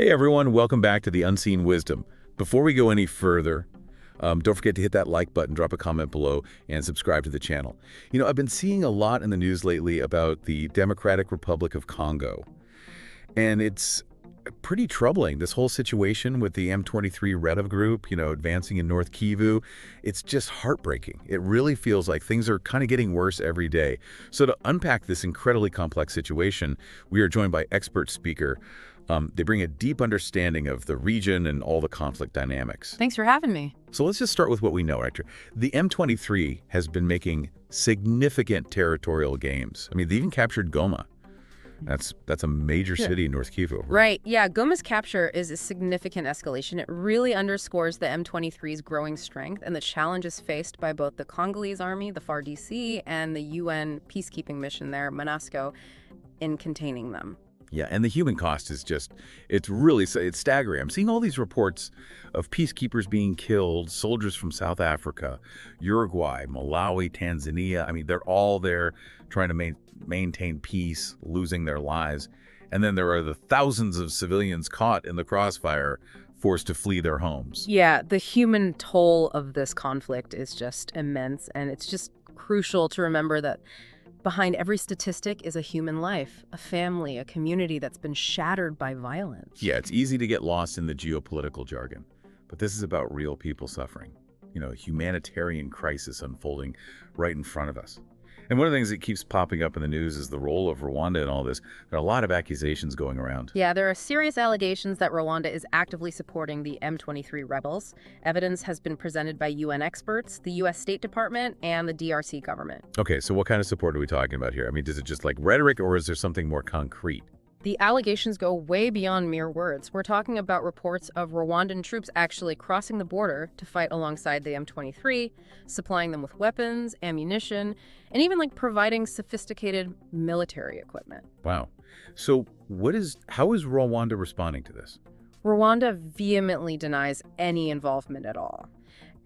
Hey everyone, welcome back to the Unseen Wisdom. Before we go any further, don't forget to hit that like button, drop a comment below, and subscribe to the channel. You know, I've been seeing a lot in the news lately about the Democratic Republic of Congo, and it's pretty troubling, this whole situation with the M23 Reda group, advancing in North Kivu. It's just heartbreaking. It really feels like things are kind of getting worse every day. So to unpack this incredibly complex situation, we are joined by expert speaker. They bring a deep understanding of the region and all the conflict dynamics. Thanks for having me. So let's just start with what we know, right? The M23 has been making significant territorial gains. I mean, they even captured Goma. That's a major city in North Kivu. Right. Yeah, Goma's capture is a significant escalation. It really underscores the M23's growing strength and the challenges faced by both the Congolese army, the FARDC, and the UN peacekeeping mission there, MONUSCO, in containing them. Yeah, and the human cost is just, it's staggering. I'm seeing all these reports of peacekeepers being killed, soldiers from South Africa, Uruguay, Malawi, Tanzania. I mean, they're all there trying to maintain peace, losing their lives. And then there are the thousands of civilians caught in the crossfire, forced to flee their homes. Yeah, the human toll of this conflict is just immense, and it's just crucial to remember that behind every statistic is a human life, a family, a community that's been shattered by violence. Yeah, it's easy to get lost in the geopolitical jargon, but this is about real people suffering. A humanitarian crisis unfolding right in front of us. And one of the things that keeps popping up in the news is the role of Rwanda in all this. There are a lot of accusations going around. Yeah, there are serious allegations that Rwanda is actively supporting the M23 rebels. Evidence has been presented by UN experts, the U.S. State Department, and the DRC government. Okay, so what kind of support are we talking about here? I mean, is it just like rhetoric, or is there something more concrete? The allegations go way beyond mere words. We're talking about reports of Rwandan troops actually crossing the border to fight alongside the M23, supplying them with weapons, ammunition, and even providing sophisticated military equipment. Wow. So how is Rwanda responding to this? Rwanda vehemently denies any involvement at all.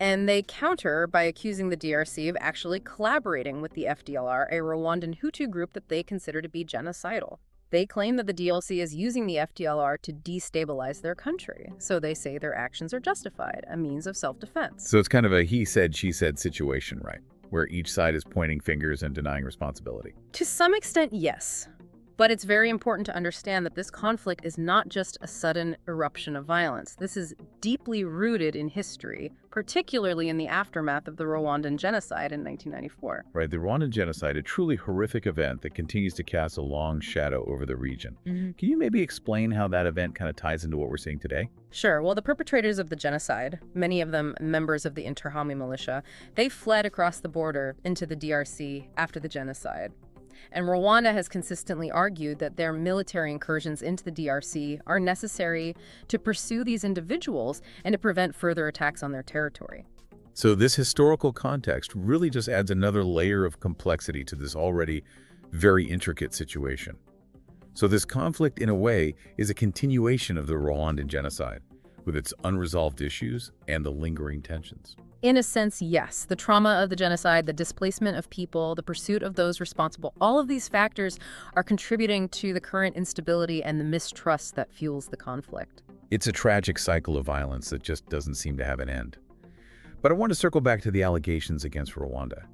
And they counter by accusing the DRC of actually collaborating with the FDLR, a Rwandan Hutu group that they consider to be genocidal. They claim that the DRC is using the FDLR to destabilize their country, so they say their actions are justified, a means of self-defense. So it's kind of a he said, she said situation, right? Where each side is pointing fingers and denying responsibility. To some extent, yes. But it's very important to understand that this conflict is not just a sudden eruption of violence. This is deeply rooted in history, particularly in the aftermath of the Rwandan genocide in 1994. Right, the Rwandan genocide, a truly horrific event that continues to cast a long shadow over the region. Can you maybe explain how that event kind of ties into what we're seeing today? Sure. Well, the perpetrators of the genocide, many of them members of the Interahamwe militia, they fled across the border into the DRC after the genocide. And Rwanda has consistently argued that their military incursions into the DRC are necessary to pursue these individuals and to prevent further attacks on their territory. So this historical context really just adds another layer of complexity to this already very intricate situation. So this conflict, in a way, is a continuation of the Rwandan genocide, with its unresolved issues and the lingering tensions. In a sense, yes. The trauma of the genocide, the displacement of people, the pursuit of those responsible, all of these factors are contributing to the current instability and the mistrust that fuels the conflict. It's a tragic cycle of violence that just doesn't seem to have an end. But I want to circle back to the allegations against Rwanda.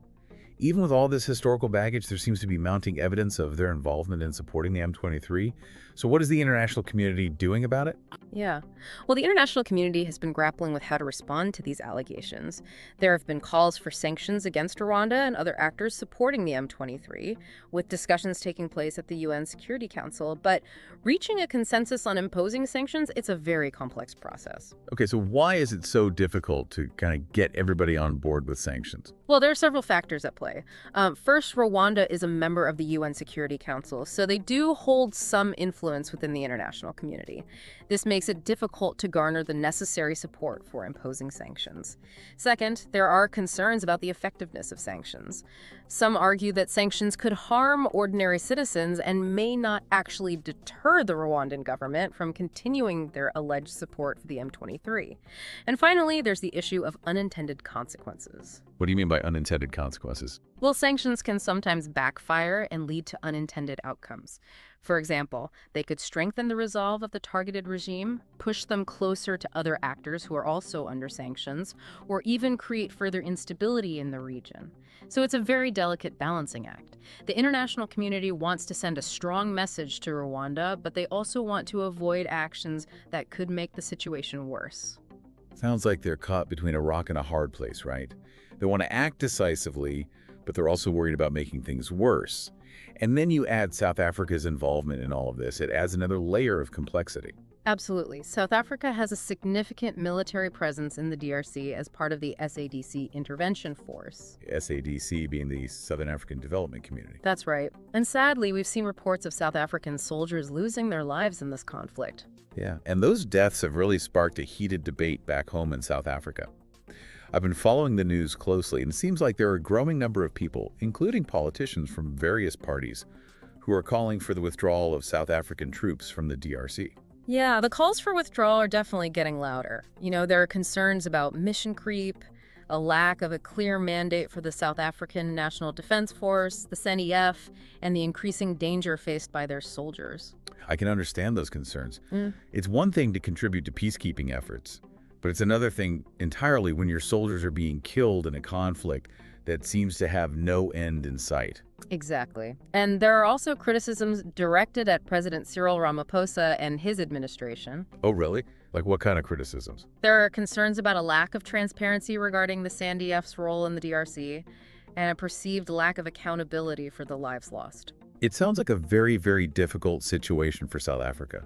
Even with all this historical baggage, there seems to be mounting evidence of their involvement in supporting the M23. So what is the international community doing about it? Yeah. Well, the international community has been grappling with how to respond to these allegations. There have been calls for sanctions against Rwanda and other actors supporting the M23, with discussions taking place at the UN Security Council. But reaching a consensus on imposing sanctions, it's a very complex process. Okay, so why is it so difficult to kind of get everybody on board with sanctions? Well, there are several factors at play. First, Rwanda is a member of the UN Security Council, so they do hold some influence within the international community. This makes it difficult to garner the necessary support for imposing sanctions. Second, there are concerns about the effectiveness of sanctions. Some argue that sanctions could harm ordinary citizens and may not actually deter the Rwandan government from continuing their alleged support for the M23. And finally, there's the issue of unintended consequences. What do you mean by unintended consequences? Well, sanctions can sometimes backfire and lead to unintended outcomes. For example, they could strengthen the resolve of the targeted regime, push them closer to other actors who are also under sanctions, or even create further instability in the region. So it's a very delicate balancing act. The international community wants to send a strong message to Rwanda, but they also want to avoid actions that could make the situation worse. Sounds like they're caught between a rock and a hard place, right? They want to act decisively, but they're also worried about making things worse. And then you add South Africa's involvement in all of this. It adds another layer of complexity. Absolutely. South Africa has a significant military presence in the DRC as part of the SADC intervention force. SADC being the Southern African Development Community. That's right. And sadly, we've seen reports of South African soldiers losing their lives in this conflict. Yeah, and those deaths have really sparked a heated debate back home in South Africa. I've been following the news closely, and it seems like there are a growing number of people, including politicians from various parties, who are calling for the withdrawal of South African troops from the DRC. Yeah, the calls for withdrawal are definitely getting louder. There are concerns about mission creep, a lack of a clear mandate for the South African National Defense Force, the SANDF, and the increasing danger faced by their soldiers. I can understand those concerns. It's one thing to contribute to peacekeeping efforts, but it's another thing entirely when your soldiers are being killed in a conflict that seems to have no end in sight. Exactly. And there are also criticisms directed at President Cyril Ramaphosa and his administration. Oh, really? Like what kind of criticisms? There are concerns about a lack of transparency regarding the SANDF's role in the DRC and a perceived lack of accountability for the lives lost. It sounds like a very, very difficult situation for South Africa.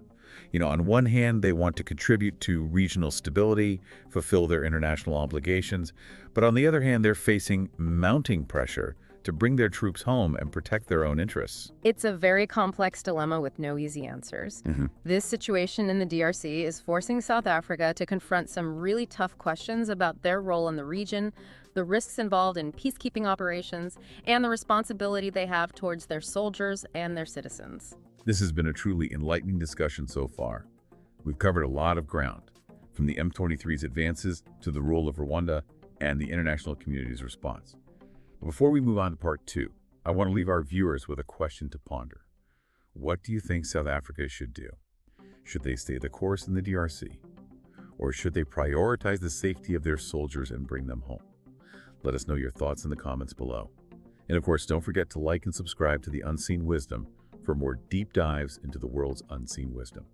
On one hand, they want to contribute to regional stability, fulfill their international obligations, but on the other hand, they're facing mounting pressure to bring their troops home and protect their own interests. It's a very complex dilemma with no easy answers. This situation in the DRC is forcing South Africa to confront some really tough questions about their role in the region, the risks involved in peacekeeping operations, and the responsibility they have towards their soldiers and their citizens. This has been a truly enlightening discussion so far. We've covered a lot of ground, from the M23's advances to the role of Rwanda and the international community's response. But before we move on to part 2, I want to leave our viewers with a question to ponder. What do you think South Africa should do? Should they stay the course in the DRC? Or should they prioritize the safety of their soldiers and bring them home? Let us know your thoughts in the comments below. And of course, don't forget to like and subscribe to The Unseen Wisdom for more deep dives into the world's unseen wisdom.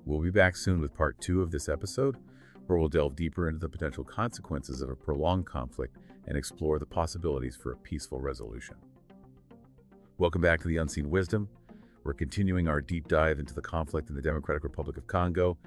We'll be back soon with part 2 of this episode, where we'll delve deeper into the potential consequences of a prolonged conflict and explore the possibilities for a peaceful resolution. Welcome back to The Unseen Wisdom. We're continuing our deep dive into the conflict in the Democratic Republic of Congo.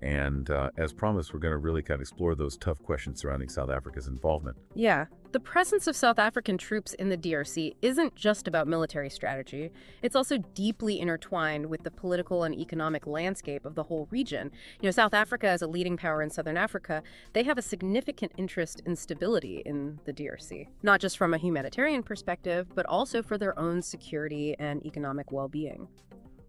And as promised, we're going to really kind of explore those tough questions surrounding South Africa's involvement. Yeah. The presence of South African troops in the DRC isn't just about military strategy. It's also deeply intertwined with the political and economic landscape of the whole region. South Africa, as a leading power in Southern Africa, they have a significant interest in stability in the DRC, not just from a humanitarian perspective, but also for their own security and economic well-being.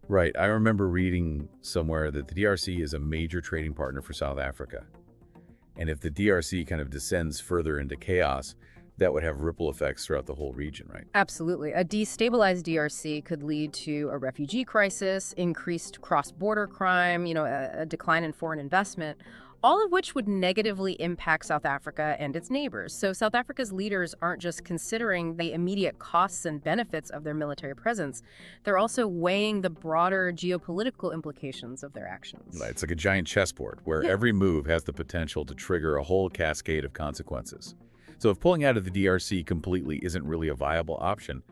Right. I remember reading somewhere that the DRC is a major trading partner for South Africa. And if the DRC kind of descends further into chaos, that would have ripple effects throughout the whole region, right? Absolutely. A destabilized DRC could lead to a refugee crisis, increased cross-border crime, a decline in foreign investment, all of which would negatively impact South Africa and its neighbors. So South Africa's leaders aren't just considering the immediate costs and benefits of their military presence. They're also weighing the broader geopolitical implications of their actions. Right. It's like a giant chessboard where every move has the potential to trigger a whole cascade of consequences. So if pulling out of the DRC completely isn't really a viable option,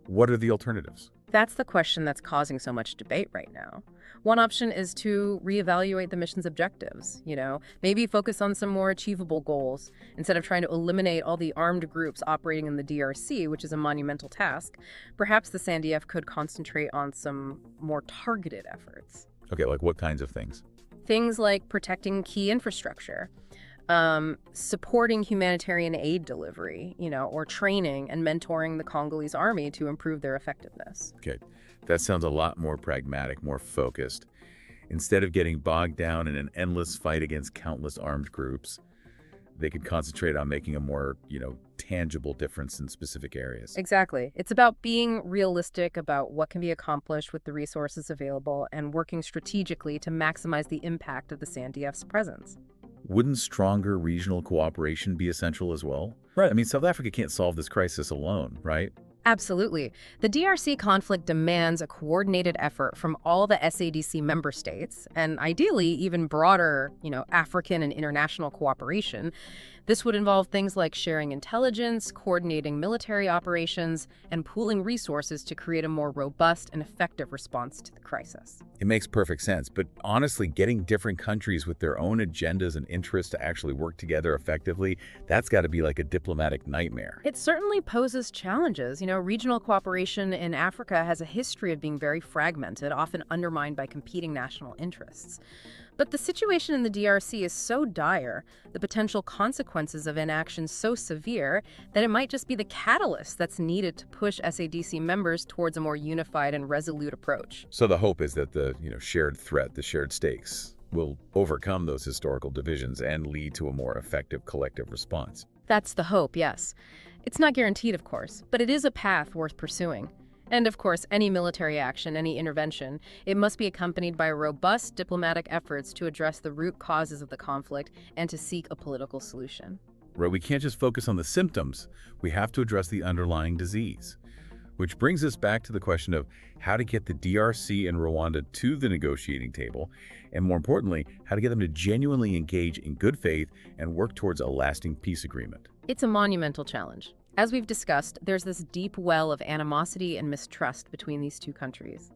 what are the alternatives? That's the question that's causing so much debate right now. One option is to reevaluate the mission's objectives, maybe focus on some more achievable goals. Instead of trying to eliminate all the armed groups operating in the DRC, which is a monumental task, perhaps the SANDF could concentrate on some more targeted efforts. Okay, like what kinds of things? Things like protecting key infrastructure, supporting humanitarian aid delivery, or training and mentoring the Congolese army to improve their effectiveness. Okay, that sounds a lot more pragmatic, more focused. Instead of getting bogged down in an endless fight against countless armed groups, they could concentrate on making a more, tangible difference in specific areas. Exactly. It's about being realistic about what can be accomplished with the resources available and working strategically to maximize the impact of the SANDF's presence. Wouldn't stronger regional cooperation be essential as well? Right. I mean, South Africa can't solve this crisis alone, right? Absolutely. The DRC conflict demands a coordinated effort from all the SADC member states, and ideally even broader, African and international cooperation. This would involve things like sharing intelligence, coordinating military operations, and pooling resources to create a more robust and effective response to the crisis. It makes perfect sense, but honestly, getting different countries with their own agendas and interests to actually work together effectively, that's got to be like a diplomatic nightmare. It certainly poses challenges. Regional cooperation in Africa has a history of being very fragmented, often undermined by competing national interests. But the situation in the DRC is so dire, the potential consequences of inaction so severe, that it might just be the catalyst that's needed to push SADC members towards a more unified and resolute approach. So the hope is that the, shared threat, the shared stakes, will overcome those historical divisions and lead to a more effective collective response. That's the hope, yes. It's not guaranteed, of course, but it is a path worth pursuing. And of course, any military action, any intervention, it must be accompanied by robust diplomatic efforts to address the root causes of the conflict and to seek a political solution. Right, we can't just focus on the symptoms. We have to address the underlying disease. Which brings us back to the question of how to get the DRC and Rwanda to the negotiating table, and more importantly, how to get them to genuinely engage in good faith and work towards a lasting peace agreement. It's a monumental challenge. As we've discussed, there's this deep well of animosity and mistrust between these two countries.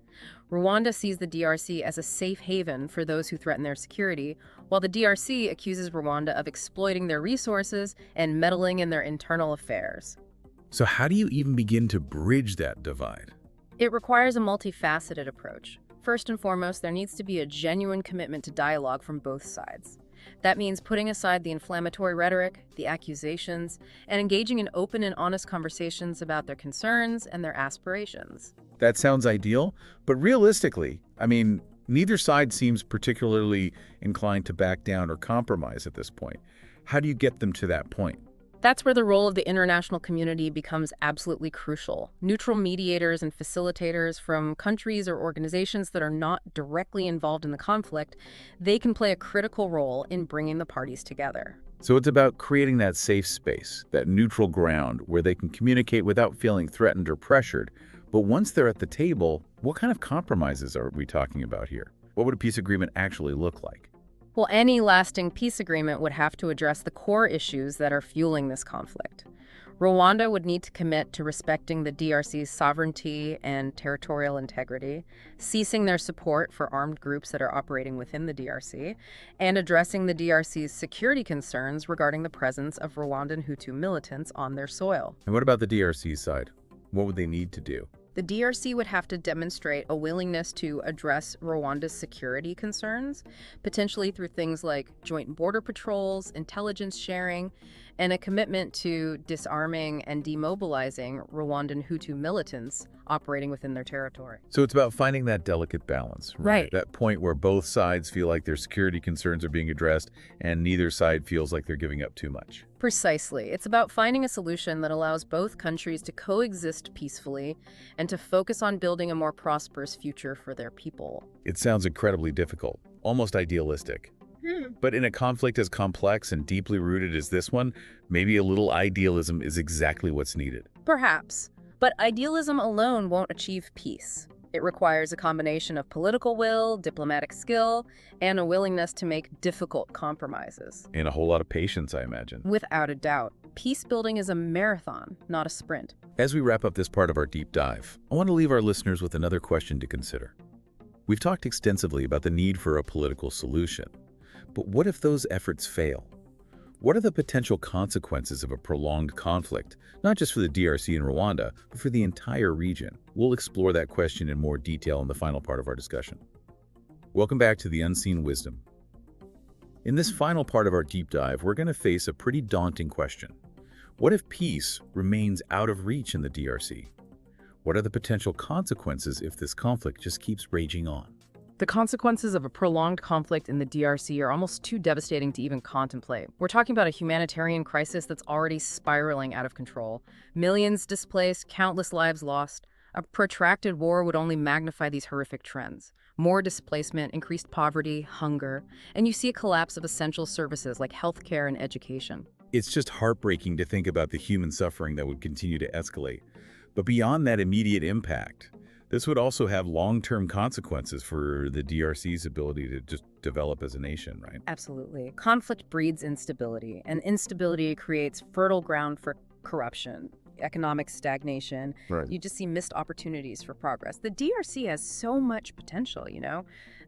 Rwanda sees the DRC as a safe haven for those who threaten their security, while the DRC accuses Rwanda of exploiting their resources and meddling in their internal affairs. So how do you even begin to bridge that divide? It requires a multifaceted approach. First and foremost, there needs to be a genuine commitment to dialogue from both sides. That means putting aside the inflammatory rhetoric, the accusations, and engaging in open and honest conversations about their concerns and their aspirations. That sounds ideal, but realistically, neither side seems particularly inclined to back down or compromise at this point. How do you get them to that point? That's where the role of the international community becomes absolutely crucial. Neutral mediators and facilitators from countries or organizations that are not directly involved in the conflict, they can play a critical role in bringing the parties together. So it's about creating that safe space, that neutral ground where they can communicate without feeling threatened or pressured. But once they're at the table, what kind of compromises are we talking about here? What would a peace agreement actually look like? Well, any lasting peace agreement would have to address the core issues that are fueling this conflict. Rwanda would need to commit to respecting the DRC's sovereignty and territorial integrity, ceasing their support for armed groups that are operating within the DRC, and addressing the DRC's security concerns regarding the presence of Rwandan Hutu militants on their soil. And what about the DRC side? What would they need to do? The DRC would have to demonstrate a willingness to address Rwanda's security concerns, potentially through things like joint border patrols, intelligence sharing, and a commitment to disarming and demobilizing Rwandan Hutu militants operating within their territory. So it's about finding that delicate balance, Right. That point where both sides feel like their security concerns are being addressed and neither side feels like they're giving up too much. Precisely. It's about finding a solution that allows both countries to coexist peacefully and to focus on building a more prosperous future for their people. It sounds incredibly difficult, almost idealistic. But in a conflict as complex and deeply rooted as this one, maybe a little idealism is exactly what's needed. Perhaps. But idealism alone won't achieve peace. It requires a combination of political will, diplomatic skill, and a willingness to make difficult compromises. And a whole lot of patience, I imagine. Without a doubt, peace building is a marathon, not a sprint. As we wrap up this part of our deep dive, I want to leave our listeners with another question to consider. We've talked extensively about the need for a political solution. But what if those efforts fail? What are the potential consequences of a prolonged conflict, not just for the DRC and Rwanda, but for the entire region? We'll explore that question in more detail in the final part of our discussion. Welcome back to The Unseen Wisdom. In this final part of our deep dive, we're going to face a pretty daunting question. What if peace remains out of reach in the DRC? What are the potential consequences if this conflict just keeps raging on? The consequences of a prolonged conflict in the DRC are almost too devastating to even contemplate. We're talking about a humanitarian crisis that's already spiraling out of control. Millions displaced, countless lives lost. A protracted war would only magnify these horrific trends. More displacement, increased poverty, hunger, and you see a collapse of essential services like healthcare and education. It's just heartbreaking to think about the human suffering that would continue to escalate. But beyond that immediate impact, this would also have long-term consequences for the DRC's ability to just develop as a nation, right? Absolutely. Conflict breeds instability, and instability creates fertile ground for corruption, economic stagnation. Right. You just see missed opportunities for progress. The DRC has so much potential,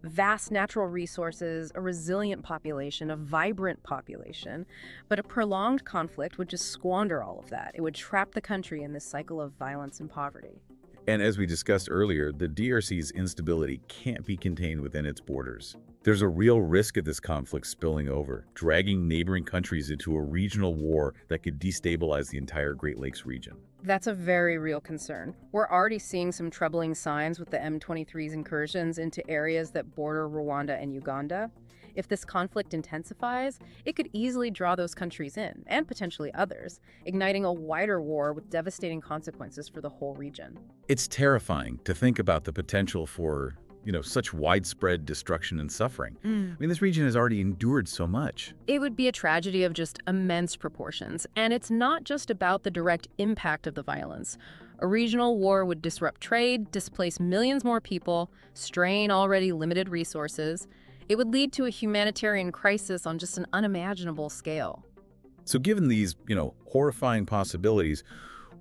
vast natural resources, a resilient population, a vibrant population. But a prolonged conflict would just squander all of that. It would trap the country in this cycle of violence and poverty. And as we discussed earlier, the DRC's instability can't be contained within its borders. There's a real risk of this conflict spilling over, dragging neighboring countries into a regional war that could destabilize the entire Great Lakes region. That's a very real concern. We're already seeing some troubling signs with the M23's incursions into areas that border Rwanda and Uganda. If this conflict intensifies, it could easily draw those countries in, and potentially others, igniting a wider war with devastating consequences for the whole region. It's terrifying to think about the potential for, such widespread destruction and suffering. I mean, this region has already endured so much. It would be a tragedy of just immense proportions, and it's not just about the direct impact of the violence. A regional war would disrupt trade, displace millions more people, strain already limited resources. It would lead to a humanitarian crisis on just an unimaginable scale. So given these, horrifying possibilities,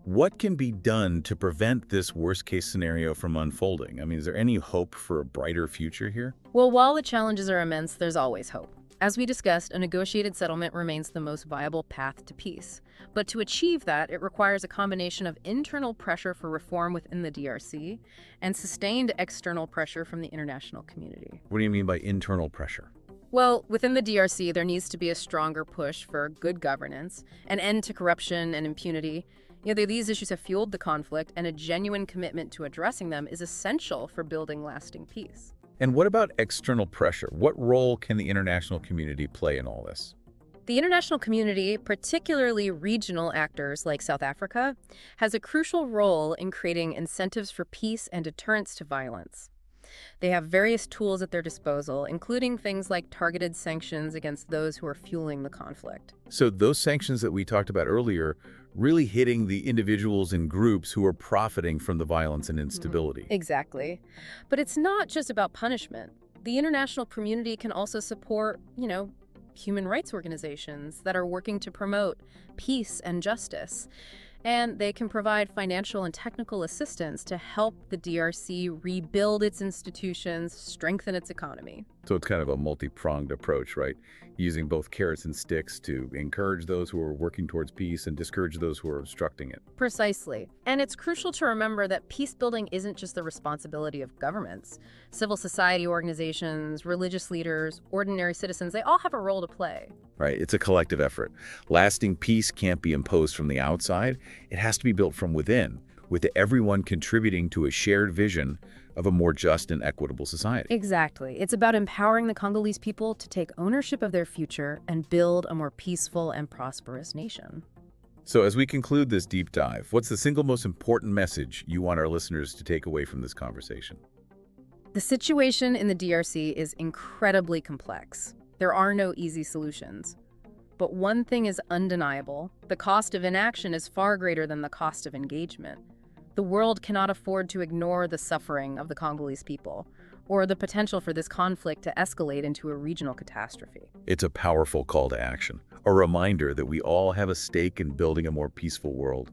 what can be done to prevent this worst-case scenario from unfolding? I mean, is there any hope for a brighter future here? Well, while the challenges are immense, there's always hope. As we discussed, a negotiated settlement remains the most viable path to peace. But to achieve that, it requires a combination of internal pressure for reform within the DRC and sustained external pressure from the international community. What do you mean by internal pressure? Well, within the DRC, there needs to be a stronger push for good governance, an end to corruption and impunity. These issues have fueled the conflict, and a genuine commitment to addressing them is essential for building lasting peace. And what about external pressure? What role can the international community play in all this? The international community, particularly regional actors like South Africa, has a crucial role in creating incentives for peace and deterrence to violence. They have various tools at their disposal, including things like targeted sanctions against those who are fueling the conflict. So those sanctions that we talked about earlier really hitting the individuals and groups who are profiting from the violence and instability. Exactly. But it's not just about punishment. The international community can also support, human rights organizations that are working to promote peace and justice. And they can provide financial and technical assistance to help the DRC rebuild its institutions, strengthen its economy. So it's kind of a multi-pronged approach, right? Using both carrots and sticks to encourage those who are working towards peace and discourage those who are obstructing it. Precisely. And it's crucial to remember that peace building isn't just the responsibility of governments. Civil society organizations, religious leaders, ordinary citizens, they all have a role to play. Right, it's a collective effort. Lasting peace can't be imposed from the outside. It has to be built from within, with everyone contributing to a shared vision of a more just and equitable society. Exactly. It's about empowering the Congolese people to take ownership of their future and build a more peaceful and prosperous nation. So as we conclude this deep dive, what's the single most important message you want our listeners to take away from this conversation? The situation in the DRC is incredibly complex. There are no easy solutions. But one thing is undeniable. The cost of inaction is far greater than the cost of engagement. The world cannot afford to ignore the suffering of the Congolese people, or the potential for this conflict to escalate into a regional catastrophe. It's a powerful call to action, a reminder that we all have a stake in building a more peaceful world,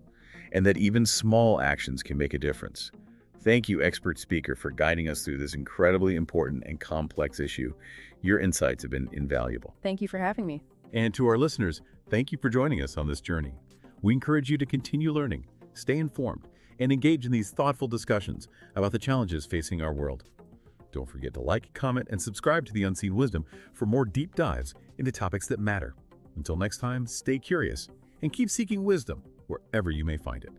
and that even small actions can make a difference. Thank you, expert speaker, for guiding us through this incredibly important and complex issue. Your insights have been invaluable. Thank you for having me. And to our listeners, thank you for joining us on this journey. We encourage you to continue learning, stay informed, and engage in these thoughtful discussions about the challenges facing our world. Don't forget to like, comment, and subscribe to The Unseen Wisdom for more deep dives into topics that matter. Until next time, stay curious and keep seeking wisdom wherever you may find it.